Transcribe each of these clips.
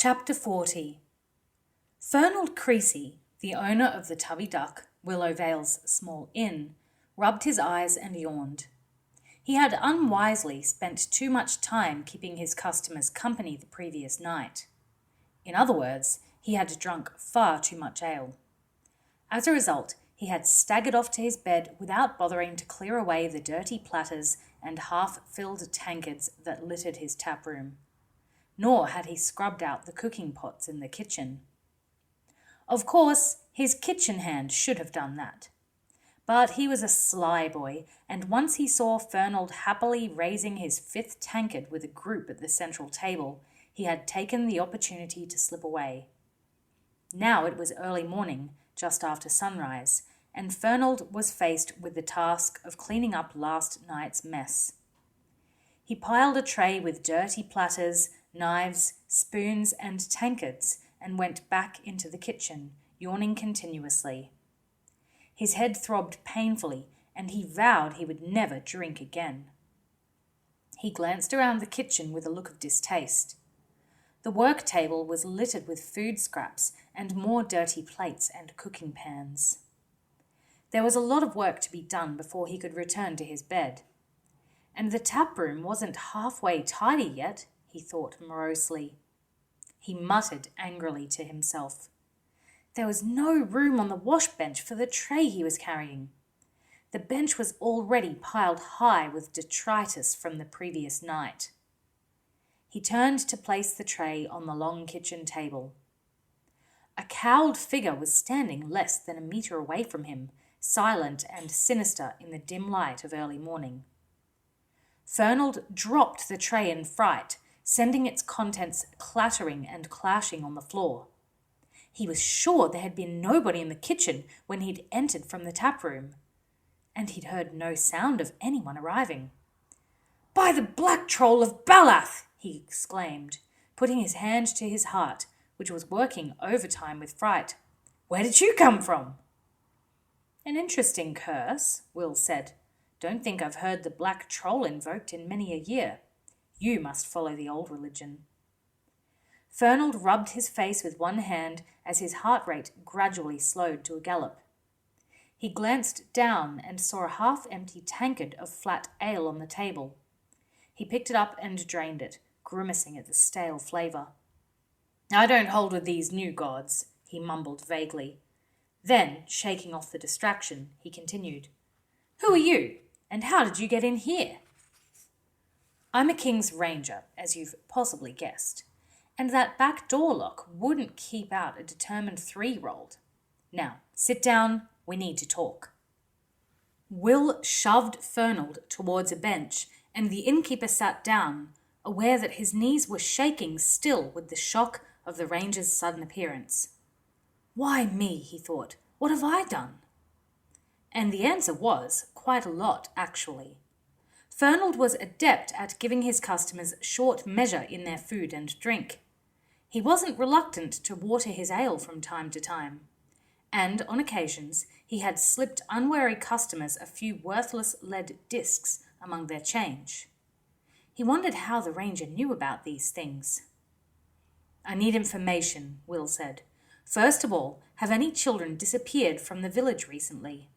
Chapter 40. Fernald Creasy, the owner of the Tubby Duck, Willow Vale's small inn, rubbed his eyes and yawned. He had unwisely spent too much time keeping his customers company the previous night. In other words, he had drunk far too much ale. As a result, he had staggered off to his bed without bothering to clear away the dirty platters and half-filled tankards that littered his tap room. Nor had he scrubbed out the cooking pots in the kitchen. Of course, his kitchen hand should have done that. But he was a sly boy, and once he saw Fernald happily raising his 5th tankard with a group at the central table, he had taken the opportunity to slip away. Now it was early morning, just after sunrise, and Fernald was faced with the task of cleaning up last night's mess. He piled a tray with dirty platters, knives, spoons, and tankards, and went back into the kitchen, yawning continuously. His head throbbed painfully, and he vowed he would never drink again. He glanced around the kitchen with a look of distaste. The work table was littered with food scraps and more dirty plates and cooking pans. There was a lot of work to be done before he could return to his bed. And the tap room wasn't halfway tidy yet, he thought morosely. He muttered angrily to himself. There was no room on the wash bench for the tray he was carrying. The bench was already piled high with detritus from the previous night. He turned to place the tray on the long kitchen table. A cowled figure was standing less than a metre away from him, silent and sinister in the dim light of early morning. Fernald dropped the tray in fright, sending its contents clattering and clashing on the floor. He was sure there had been nobody in the kitchen when he'd entered from the tap room, and he'd heard no sound of anyone arriving. "By the black troll of Ballath!" he exclaimed, putting his hand to his heart, which was working overtime with fright. "Where did you come from?" "An interesting curse," Will said. "Don't think I've heard the black troll invoked in many a year. You must follow the old religion." Fernald rubbed his face with one hand as his heart rate gradually slowed to a gallop. He glanced down and saw a half-empty tankard of flat ale on the table. He picked it up and drained it, grimacing at the stale flavour. "I don't hold with these new gods," he mumbled vaguely. Then, shaking off the distraction, he continued. "Who are you, and how did you get in here?" "I'm a King's Ranger, as you've possibly guessed, and that back door lock wouldn't keep out a determined 3-year-old. Now, sit down, we need to talk." Will shoved Fernald towards a bench, and the innkeeper sat down, aware that his knees were shaking still with the shock of the ranger's sudden appearance. "Why me?" he thought. "What have I done?" And the answer was quite a lot, actually. Fernald was adept at giving his customers short measure in their food and drink. He wasn't reluctant to water his ale from time to time, and on occasions he had slipped unwary customers a few worthless lead discs among their change. He wondered how the ranger knew about these things. "I need information," Will said. "First of all, have any children disappeared from the village recently?"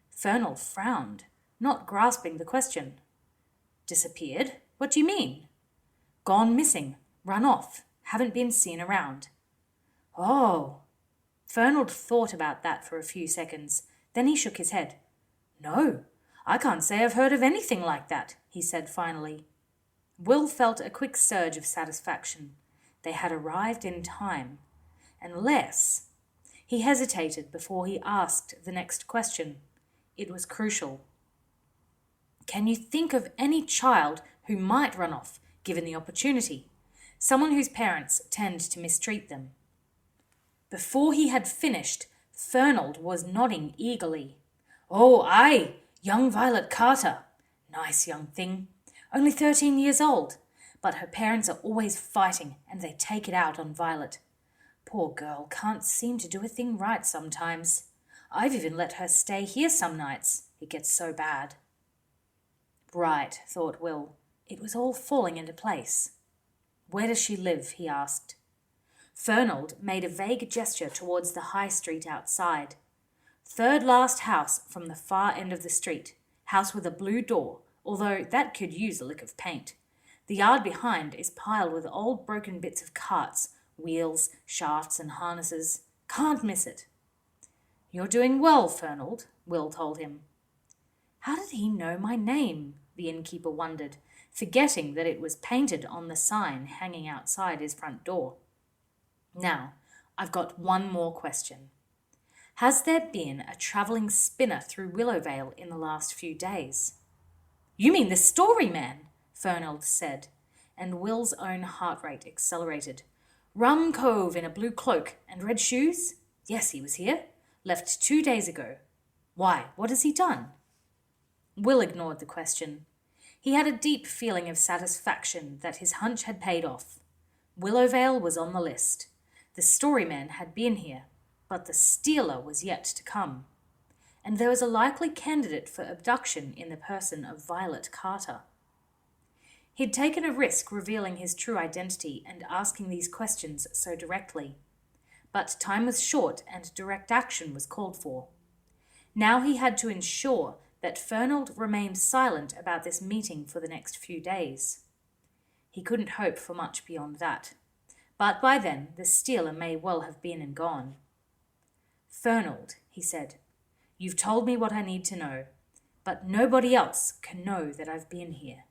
Fernald frowned, not grasping the question. "Disappeared? What do you mean?" "Gone missing, run off, haven't been seen around." "Oh." Fernald thought about that for a few seconds. Then he shook his head. "No, I can't say I've heard of anything like that," he said finally. Will felt a quick surge of satisfaction. They had arrived in time. Unless... He hesitated before he asked the next question. It was crucial. "Can you think of any child who might run off, given the opportunity? Someone whose parents tend to mistreat them?" Before he had finished, Fernald was nodding eagerly. "Oh, aye, young Violet Carter. Nice young thing. Only 13 years old, but her parents are always fighting and they take it out on Violet. Poor girl can't seem to do a thing right sometimes. I've even let her stay here some nights. It gets so bad." Right, thought Will. It was all falling into place. "Where does she live?" he asked. Fernald made a vague gesture towards the high street outside. Third last house from the far end of the street. House with a blue door, although that could use a lick of paint. The yard behind is piled with old broken bits of carts, wheels, shafts and harnesses. Can't miss it. You're doing well, Fernald, Will told him. How did he know my name? The innkeeper wondered, forgetting that it was painted on the sign hanging outside his front door. Now, I've got one more question. Has there been a travelling spinner through Willowvale in the last few days? You mean the story man, Fernald said, and Will's own heart rate accelerated. Rum Cove in a blue cloak and red shoes? Yes, he was here. Left 2 days ago. Why, what has he done? Will ignored the question. He had a deep feeling of satisfaction that his hunch had paid off. Willowvale was on the list. The storyman had been here, but the stealer was yet to come. And there was a likely candidate for abduction in the person of Violet Carter. He'd taken a risk revealing his true identity and asking these questions so directly. But time was short and direct action was called for. Now he had to ensure that Fernald remained silent about this meeting for the next few days. He couldn't hope for much beyond that. But by then the stealer may well have been and gone. Fernald, he said, you've told me what I need to know, but nobody else can know that I've been here.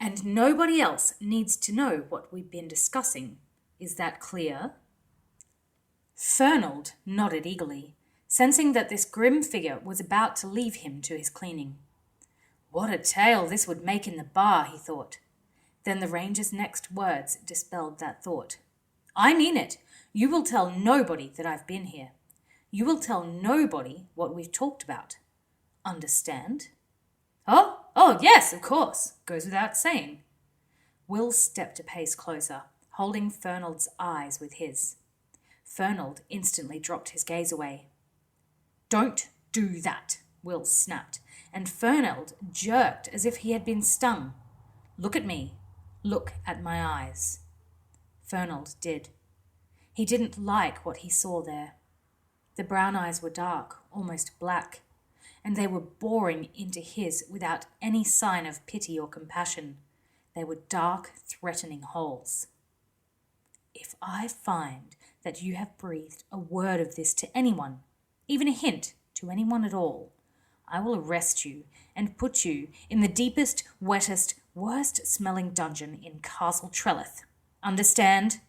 And nobody else needs to know what we've been discussing. Is that clear? Fernald nodded eagerly, sensing that this grim figure was about to leave him to his cleaning. What a tale this would make in the bar, he thought. Then the ranger's next words dispelled that thought. I mean it. You will tell nobody that I've been here. You will tell nobody what we've talked about. Understand? Oh, yes, of course. Goes without saying. Will stepped a pace closer, holding Fernald's eyes with his. Fernald instantly dropped his gaze away. Don't do that, Will snapped, and Fernald jerked as if he had been stung. Look at me. Look at my eyes. Fernald did. He didn't like what he saw there. The brown eyes were dark, almost black, and they were boring into his without any sign of pity or compassion. They were dark, threatening holes. If I find that you have breathed a word of this to anyone, even a hint to anyone at all, I will arrest you and put you in the deepest, wettest, worst-smelling dungeon in Castle Trellith. Understand?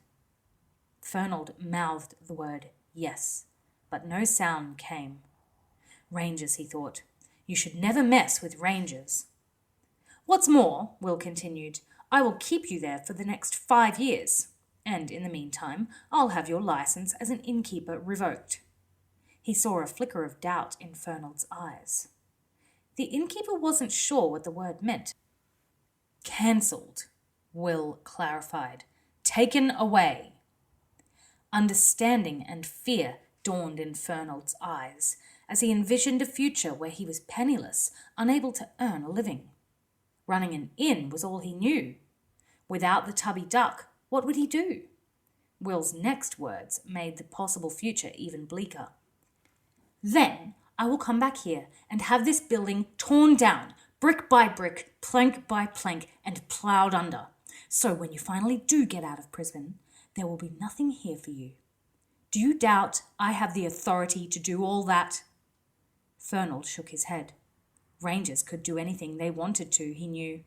Fernald mouthed the word yes, but no sound came. Rangers, he thought. You should never mess with rangers. What's more, Will continued, I will keep you there for the next 5 years, and in the meantime I'll have your license as an innkeeper revoked. He saw a flicker of doubt in Fernald's eyes. The innkeeper wasn't sure what the word meant. Cancelled, Will clarified. Taken away. Understanding and fear dawned in Fernald's eyes as he envisioned a future where he was penniless, unable to earn a living. Running an inn was all he knew. Without the tubby duck, what would he do? Will's next words made the possible future even bleaker. Then I will come back here and have this building torn down, brick by brick, plank by plank, and ploughed under. So when you finally do get out of prison, there will be nothing here for you. Do you doubt I have the authority to do all that? Fernald shook his head. Rangers could do anything they wanted to, he knew.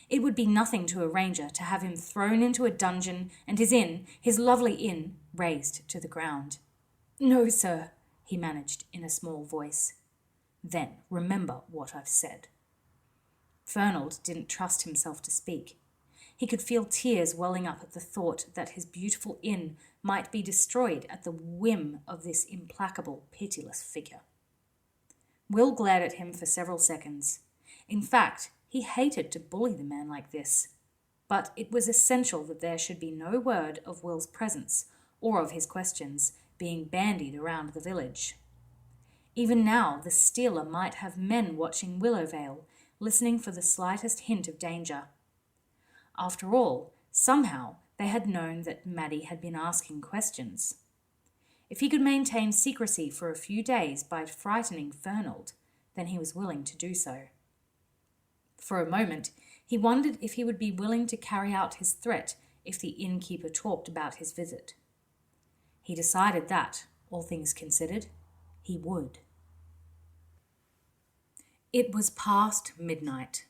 It would be nothing to a ranger to have him thrown into a dungeon and his inn, his lovely inn, razed to the ground. No, sir, he managed in a small voice. Then remember what I've said. Fernald didn't trust himself to speak. He could feel tears welling up at the thought that his beautiful inn might be destroyed at the whim of this implacable, pitiless figure. Will glared at him for several seconds. In fact, he hated to bully the man like this. But it was essential that there should be no word of Will's presence or of his questions being bandied around the village. Even now, the stealer might have men watching Willowvale, listening for the slightest hint of danger. After all, somehow they had known that Maddie had been asking questions. If he could maintain secrecy for a few days by frightening Fernald, then he was willing to do so. For a moment, he wondered if he would be willing to carry out his threat if the innkeeper talked about his visit. He decided that, all things considered, he would. It was past midnight.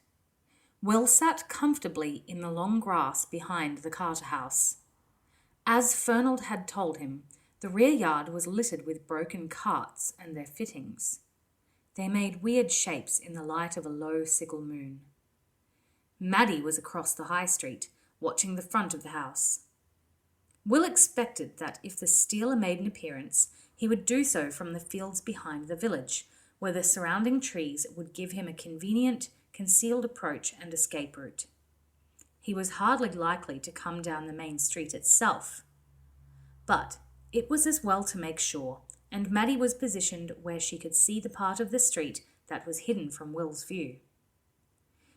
Will sat comfortably in the long grass behind the Carter house. As Fernald had told him, the rear yard was littered with broken carts and their fittings. They made weird shapes in the light of a low sickle moon. Maddie was across the high street, watching the front of the house. Will expected that if the stealer made an appearance, he would do so from the fields behind the village, where the surrounding trees would give him a convenient, concealed approach and escape route. He was hardly likely to come down the main street itself. But it was as well to make sure, and Maddie was positioned where she could see the part of the street that was hidden from Will's view.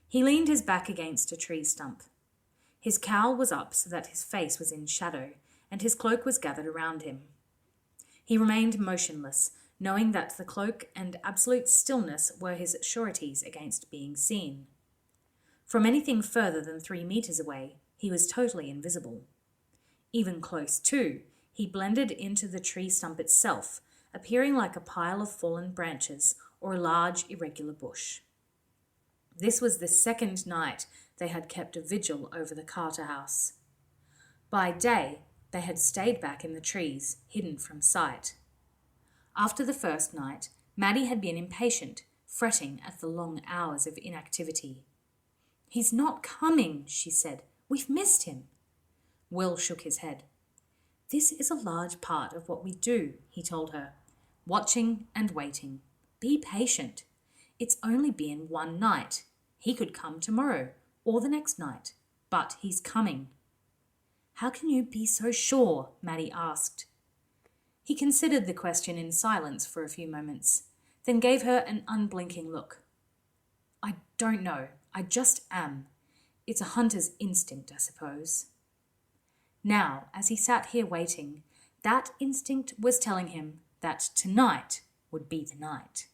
He leaned his back against a tree stump. His cowl was up so that his face was in shadow, and his cloak was gathered around him. He remained motionless, knowing that the cloak and absolute stillness were his sureties against being seen. From anything further than 3 meters away, he was totally invisible. Even close to, he blended into the tree stump itself, appearing like a pile of fallen branches or a large irregular bush. This was the second night they had kept a vigil over the Carter house. By day, they had stayed back in the trees, hidden from sight. After the first night, Maddie had been impatient, fretting at the long hours of inactivity. "He's not coming," she said. "We've missed him." Will shook his head. "This is a large part of what we do," he told her. "Watching and waiting. Be patient. It's only been 1 night. He could come tomorrow or the next night, but he's coming." "How can you be so sure?" Maddie asked. He considered the question in silence for a few moments, then gave her an unblinking look. "I don't know. I just am. It's a hunter's instinct, I suppose." Now, as he sat here waiting, that instinct was telling him that tonight would be the night.